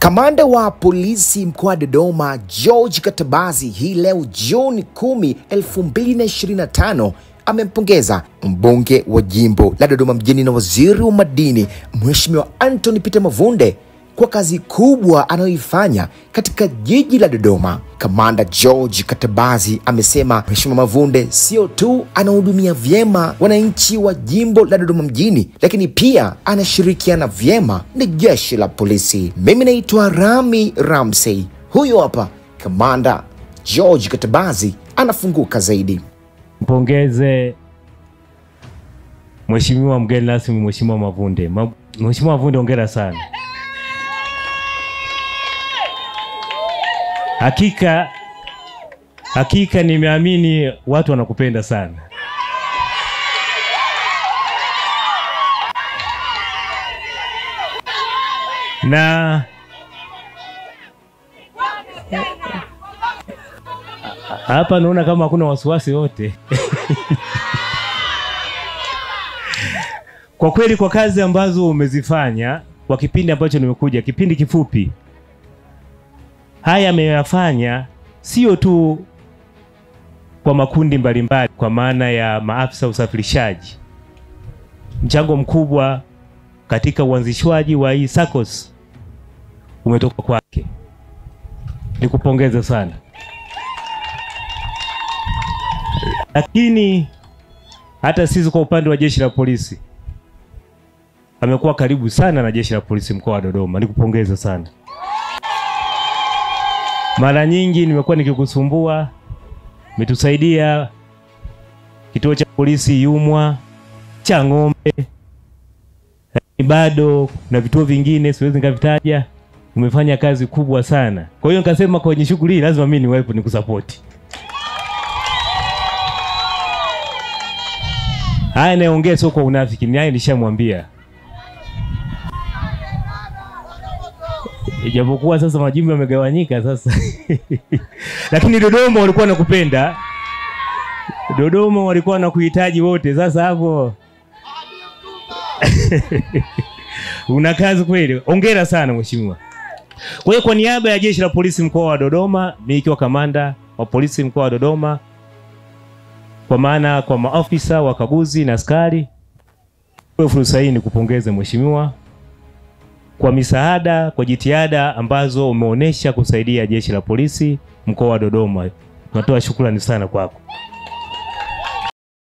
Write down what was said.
Kamanda wa polisi mkoa wa Dodoma George Katabazi hii leo Juni 10, 2025 amempongeza mbunge wa jimbo la Dodoma mjini na waziri wa madini Mheshimiwa Anthony Peter Mavunde kwa kazi kubwa anayoifanya katika jiji la Dodoma. Kamanda George Katabazi amesema Mheshimiwa Mavunde sio tu anahudumia vyema wananchi wa jimbo la Dodoma mjini, lakini pia anashirikiana vyema na jeshi la polisi. Mimi naitwa Rami Ramsey. Huyo hapa Kamanda George Katabazi anafunguka zaidi. Mpongeze Mheshimiwa mgeni rasmi Mheshimiwa Mavunde. Mheshimiwa Mavunde, hongera sana. Hakika nimeamini watu wanakupenda sana. Na hapa naona kama hakuna wasiwasi wote. Kwa kweli, kwa kazi ambazo umezifanya kwa kipindi ambacho nimekuja, kipindi kifupi, haya ameyafanya sio tu kwa makundi mbalimbali, kwa maana ya maafisa usafirishaji. Mchango mkubwa katika uanzishwaji wa hii SACCOS umetoka kwake. Nikupongeza sana. Lakini hata sisi kwa upande wa jeshi la polisi, amekuwa karibu sana na jeshi la polisi mkoa wa Dodoma. Nikupongeza sana. Mara nyingi nimekuwa nikikusumbua, umetusaidia kituo cha polisi Yumwa, Chang'ombe, bado na vituo vingine siwezi nikavitaja. Umefanya kazi kubwa sana. Kwa hiyo nikasema kwenye shughuli hii lazima mimi niwepo nikusupport. Haya naongea sio kwa unafiki, ni haya nishamwambia. Ijapokuwa sasa majimbo yamegawanyika sasa. Lakini Dodoma walikuwa nakupenda. Dodoma walikuwa nakuhitaji wote. Sasa hapo una kazi kweli. Hongera sana mheshimiwa. Kwa hiyo kwa niaba ya jeshi la polisi mkoa wa Dodoma, mimi nikiwa kamanda wa polisi mkoa wa Dodoma, kwa maana kwa maafisa, wakaguzi na askari, kwa fursa hii nikupongeze mheshimiwa kwa misaada, kwa jitihada ambazo umeonesha kusaidia jeshi la polisi mkoa wa Dodoma. Natoa shukrani sana kwako.